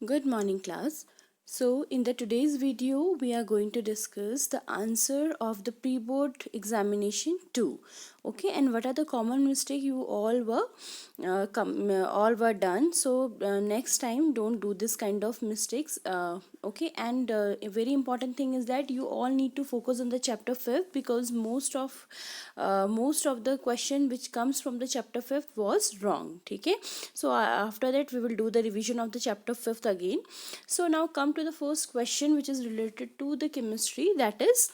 Good morning, class. So, in the today's video, we are going to discuss the answer of the pre-board examination 2. Okay, and what are the common mistake you all were done. So, next time, don't do this kind of mistakes. Okay, and a very important thing is that you all need to focus on the chapter 5 because most of the question which comes from the chapter 5 was wrong. Okay, so after that we will do the revision of the chapter 5th again. So now come to the first question, which is related to the chemistry, that is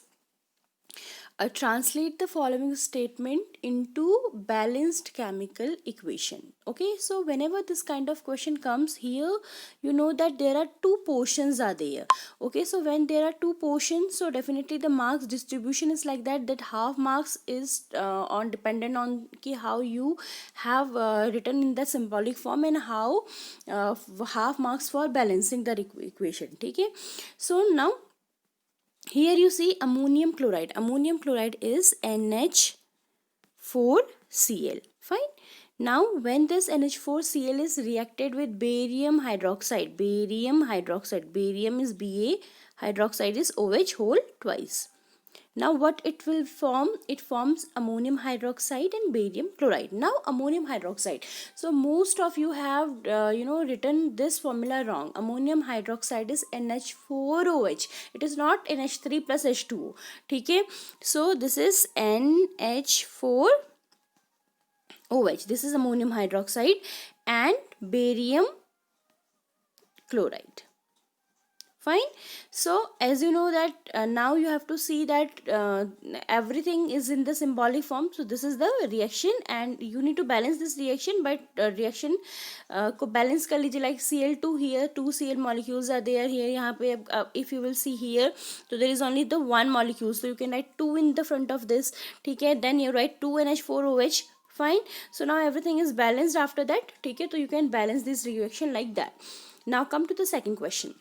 translate the following statement into balanced chemical equation. Okay, so whenever this kind of question comes here, you know that there are two portions are there. Okay, so when there are two portions, so definitely the marks distribution is like that half marks is on dependent on how you have written in the symbolic form, and how half marks for balancing the equation. Okay, so now here you see ammonium chloride. Ammonium chloride is NH4Cl. Fine. Now when this NH4Cl is reacted with barium hydroxide, barium is Ba, hydroxide is OH whole twice. Now what it will form? It forms ammonium hydroxide and barium chloride. Now ammonium hydroxide, so most of you have written this formula wrong. Ammonium hydroxide is NH4OH, it is not NH3 plus H2O. Okay, so this is NH4OH, this is ammonium hydroxide and barium chloride. Fine. So as you know that now you have to see that everything is in the symbolic form. So this is the reaction and you need to balance this reaction, but reaction को balance कर लीजिए. Like Cl2, here 2 Cl molecules are there. Here यहाँ पे if you will see here, so there is only the one molecule, so you can write 2 in the front of this. ठीक है, then you write 2NH4OH. Fine. So now everything is balanced after that. ठीक है, so you can balance this reaction like that. Now come to the second question.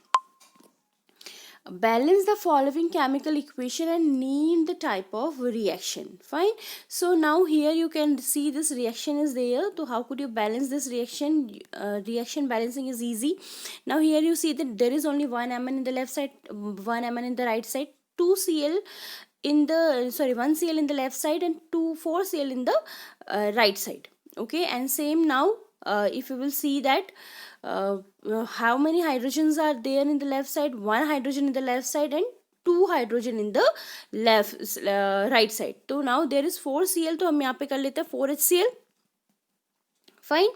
Balance the following chemical equation and name the type of reaction. Fine. So now here you can see this reaction is there. So how could you balance this reaction? Reaction balancing is easy. Now here you see that there is only one Mn in the left side, one Mn in the right side, 2Cl in the 1Cl in the left side and 4Cl in the right side. Okay, and same now if you will see that how many hydrogens are there in the left side? One hydrogen in the left side and two hydrogen in the right side. So now there is 4Cl, तो हम यहाँ पे कर लेते हैं 4HCl. Fine.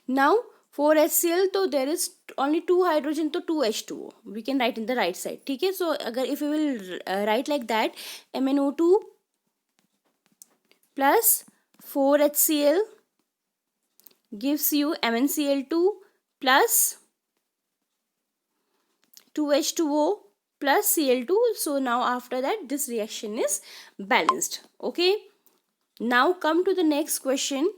Now 4HCl, तो there is only two hydrogen, तो 2H2O we can write in the right side. ठीक है, so अगर if you will write like that, MnO2 plus 4HCl gives you MnCl2 plus 2H2O plus Cl2. So now after that this reaction is balanced. Okay, now come to the next question,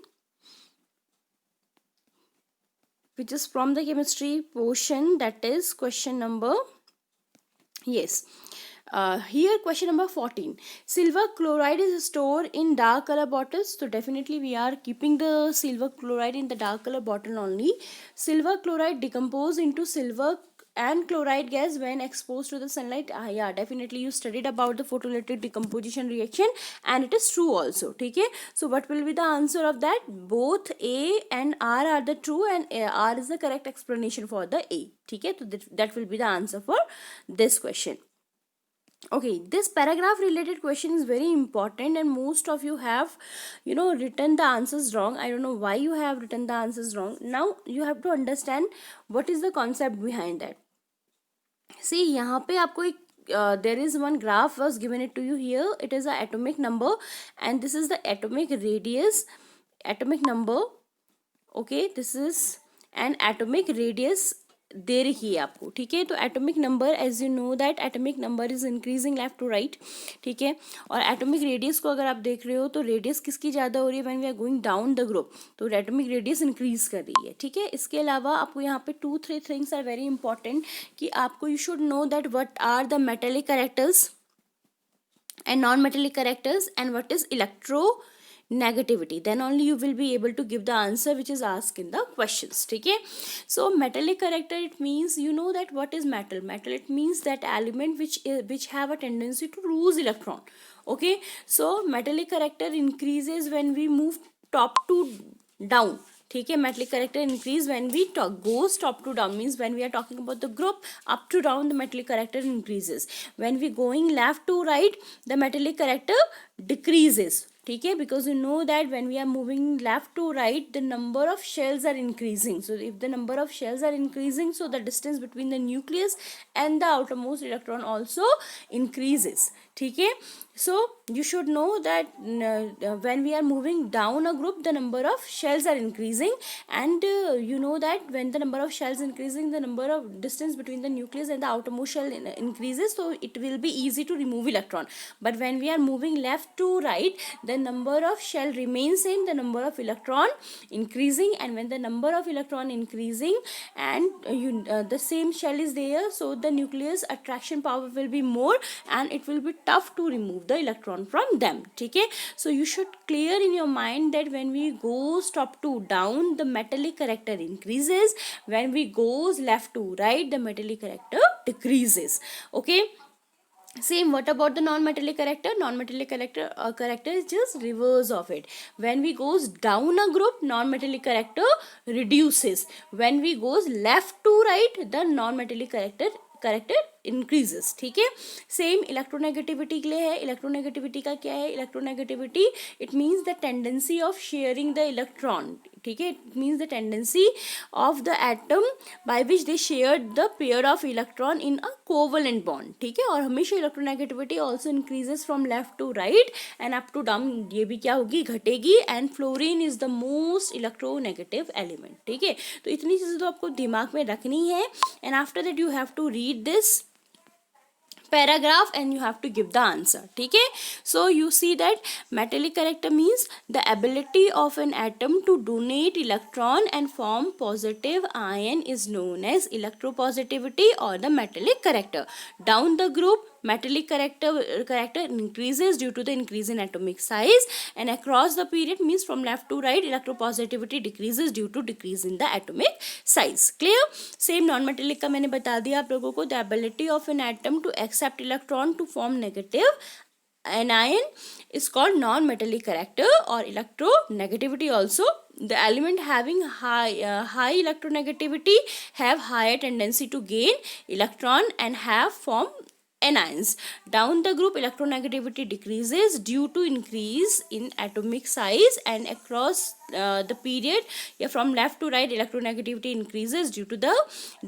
which is from the chemistry portion, that is question number, yes, here question number 14. Silver chloride is stored in dark color bottles. So definitely we are keeping the silver chloride in the dark color bottle only. Silver chloride decompose into silver and chloride gas when exposed to the sunlight. Yeah, definitely you studied about the photoelectric decomposition reaction and it is true also. Okay, so what will be the answer of that? Both A and R are the true, and R is the correct explanation for the A. Okay, so that will be the answer for this question. Okay, this paragraph related question is very important and most of you have written the answers wrong. I don't know why you have written the answers wrong. Now you have to understand what is the concept behind that. See, यहाँ पे आपको एक there is one graph was given it to you here. It is a atomic number and this is the atomic radius, atomic number. Okay, this is an atomic radius दे रही है आपको. ठीक है, तो atomic number, as you know that atomic number is increasing left to right. ठीक है, और atomic radius को अगर आप देख रहे हो तो रेडियस किसकी ज़्यादा हो रही है when we are going down the group, तो एटॉमिक रेडियस इंक्रीज कर रही है. ठीक है, इसके अलावा आपको यहाँ पे 2-3 थिंग्स आर वेरी इंपॉर्टेंट कि आपको you should know that what are the metallic characters and non-metallic characters and what is negativity, then only you will be able to give the answer which is asked in the questions. ठीक है. So metallic character, it means, you know that what is metal. Metal, it means that element which have a tendency to lose electron. Okay, so metallic character increases when we move top to down. ठीक है. metallic character increase when we goes top to down, means when we are talking about the group up to down, the metallic character increases. when we going left to right, the metallic character decreases. ठीक है. because you know that when we are moving left to right, the number of shells are increasing. So if the number of shells are increasing, so the distance between the nucleus and the outermost electron also increases. ठीक है. so you should know that when we are moving down a group, the number of shells are increasing, and you know that when the number of shells increasing, the number of distance between the nucleus and the outermost shell increases, so it will be easy to remove electron. But when we are moving left to right, the number of shell remains same, the number of electron increasing, and when the number of electron increasing and the same shell is there, so the nucleus attraction power will be more, and it will be tough to remove the electron from them. ठीक है. so you should clear in your mind that when we goes top to down, the metallic character increases. when we goes left to right, the metallic character decreases. Okay. same, what about the non-metallic character? Non-metallic character is just reverse of it. when we goes down a group, non-metallic character reduces. when we goes left to right, the non-metallic character increases. ठीक है. Same electronegativity के लिए है. Electronegativity का क्या है? Electronegativity, it means the tendency of sharing the electron. ठीक है. It means the tendency of the atom by which they share the pair of electron in a covalent bond. ठीक है. और हमेशा electronegativity also increases from left to right and up to down. ये भी क्या होगी? घटेगी. And fluorine is the most electronegative element. ठीक है. तो इतनी चीज़ें तो आपको दिमाग में रखनी है. And after that you have to read this paragraph and you have to give the answer. ठीक है. so you see that metallic character means the ability of an atom to donate electron and form positive ion is known as electropositivity or the metallic character. down the group, metallic character increases due to the increase in atomic size, and across the period, means from left to right, electropositivity decreases due to decrease in the atomic size. clear. same non-metallic का मैंने बता दिया आप लोगों को. the ability of an atom to accept electron to form negative anion is called non-metallic character or electronegativity also. the element having high electronegativity have higher tendency to gain electron and have form anions. down the group, electronegativity decreases due to increase in atomic size, and across the period, from left to right, electronegativity increases due to the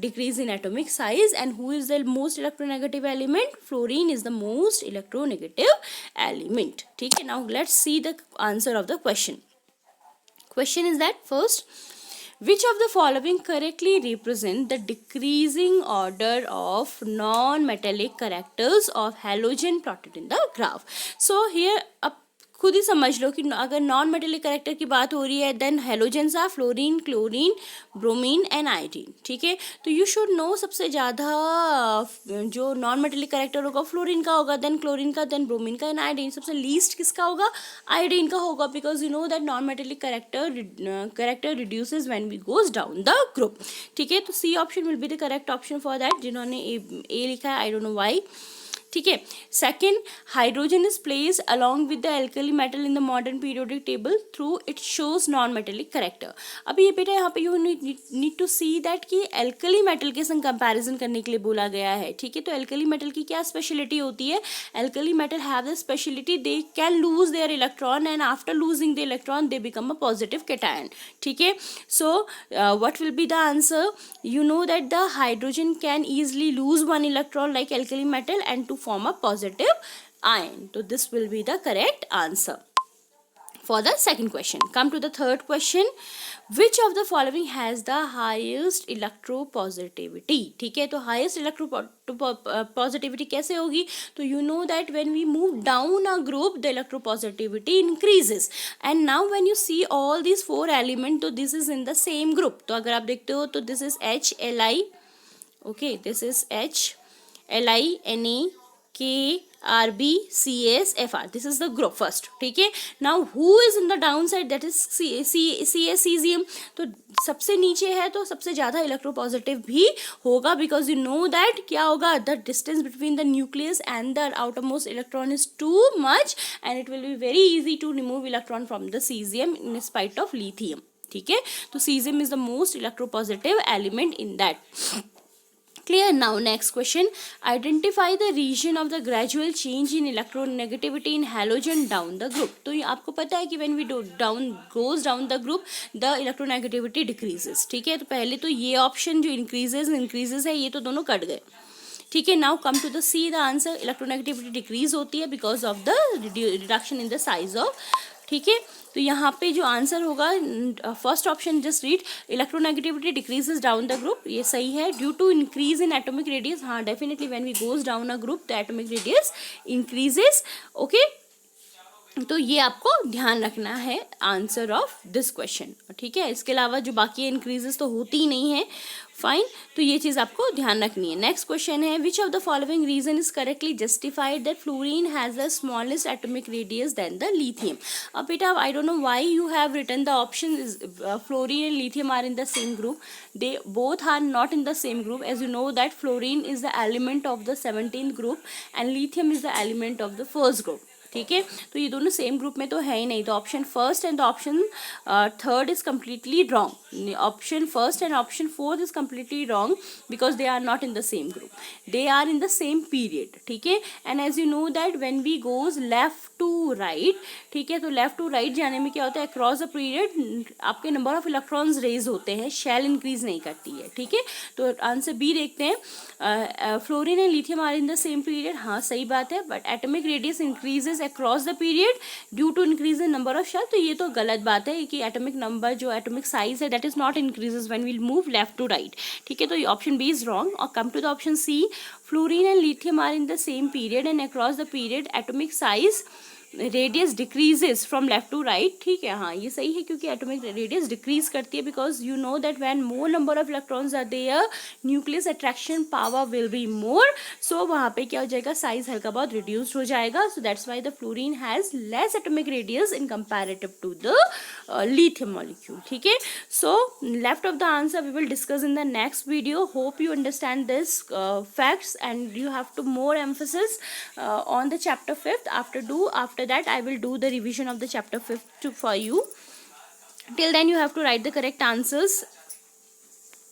decrease in atomic size. and who is the most electronegative element? fluorine is the most electronegative element. ठीक है. now let's see the answer of the question. question is that first, which of the following correctly represent the decreasing order of non-metallic characters of halogen plotted in the graph? so here अब खुद ही समझ लो कि अगर non metallic character की बात हो रही है, then halogens are fluorine, chlorine, bromine and iodine. ठीक है. तो यू शुड नो सबसे ज़्यादा जो नॉन मेटेलिक कैरेक्टर होगा फ्लोरीन का होगा, देन क्लोरीन का, देन ब्रोमीन का एंड आयोडीन. सबसे लीस्ट किसका होगा? आयोडीन का होगा. Because you know that non metallic character reduces when we goes down the group. ठीक है. तो C option will be the correct option for that. जिन्होंने ए लिखा है, आई डोंट नो वाई. ठीक है. Second, hydrogen is place along with the alkali metal in the modern periodic table through it shows non metallic character. अब ये बेटा यहाँ पे you need to see that कि एल्कली मेटल के संग कंपैरिजन करने के लिए बोला गया है. ठीक है. तो एल्कली मेटल की क्या स्पेशलिटी होती है? Alkali metal have the speciality they can lose their electron and after losing the electron they become a positive cation. ठीक है. So what will be the answer? You know that the hydrogen can easily lose one electron like alkali metal and to form a positive ion. So this will be the correct answer for the second question. Come to the third question. Which of the following has the highest electropositivity? ठीक है. तो highest electropositivity कैसे होगी? तो you know that when we move down a group, the electropositivity increases. And now when you see all these four elements, तो this is in the same group. तो अगर आप देखते हो तो this is HLi. Okay, this is H, Li, Na, KRBCSFR. This is the group first. ठीक है. Now who is in the downside? That is CSCesium. तो सबसे नीचे है तो सबसे ज़्यादा इलेक्ट्रोपॉजिटिव भी होगा, because you know that क्या होगा, the distance between the nucleus and the outermost electron is too much and it will be very easy to remove electron from the cesium in spite of lithium. ठीक है. तो cesium is the most electropositive element in that. Clear? Now next question, identify the region of the gradual change in electronegativity in halogen down the group. तो ये आपको पता है कि when we goes down the group the electronegativity decreases. ठीक है. तो पहले तो ये ऑप्शन जो increases है ये तो दोनों कट गए. ठीक है. Now come to the see the answer. Electronegativity decrease होती है because of the reduction in the size of. ठीक है. तो यहाँ पे जो आंसर होगा first option just read, electronegativity decreases down the group. ये सही है. Due to increase in atomic radius. हाँ definitely when we goes down a group the atomic radius increases. Okay. तो ये आपको ध्यान रखना है आंसर ऑफ दिस क्वेश्चन. ठीक है. इसके अलावा जो बाकी इंक्रीजेस तो होती ही नहीं है. फाइन. तो ये चीज़ आपको ध्यान रखनी है. नेक्स्ट क्वेश्चन है, which of the following reason is correctly justified that fluorine has the smallest atomic radius than the lithium. अब बेटा I don't know why you have written the option fluorine and lithium are in the same group. they both are not in the same group. As you know that fluorine is the element of the 17th group and lithium is the element of the first group. ठीक है. तो ये दोनों same group में तो है ही नहीं. तो option first and option third is completely wrong. Option first and option fourth is completely wrong because they are not in the same group. They are in the same period. ठीक है. And as you know that when we goes left to right. ठीक है. तो left to right जाने में क्या होता है, अक्रॉस द पीरियड आपके नंबर ऑफ इलेक्ट्रॉन्स रेज होते हैं, शेल इंक्रीज नहीं करती है. ठीक है. तो आंसर बी देखते हैं. Fluorine and lithium are in the same period. हाँ सही बात है. But atomic radius increases across the period due to increase in number of shell. तो ये तो गलत बात है कि एटॉमिक नंबर जो एटॉमिक साइज है that is not increases when we move left to right. ठीक है. तो ये ऑप्शन बी इज रॉन्ग. और come to the option C, fluorine and lithium are in the same period and across the period atomic size radius decreases from left to right. ठीक है. हाँ ये सही है क्योंकि एटॉमिक रेडियस डिक्रीज करती है because you know that when more number of electrons are there nucleus attraction power will be more. So वहाँ पे क्या हो जाएगा, साइज हल्का बहुत रिड्यूस्ड हो जाएगा. So that's why the fluorine has less atomic radius in comparative to the lithium molecule. ठीक है. So left of the answer we will discuss in the next video. Hope you understand this facts and you have to more emphasis on the chapter 5th. After that I will do the revision of the chapter 5th for you. Till then you have to write the correct answers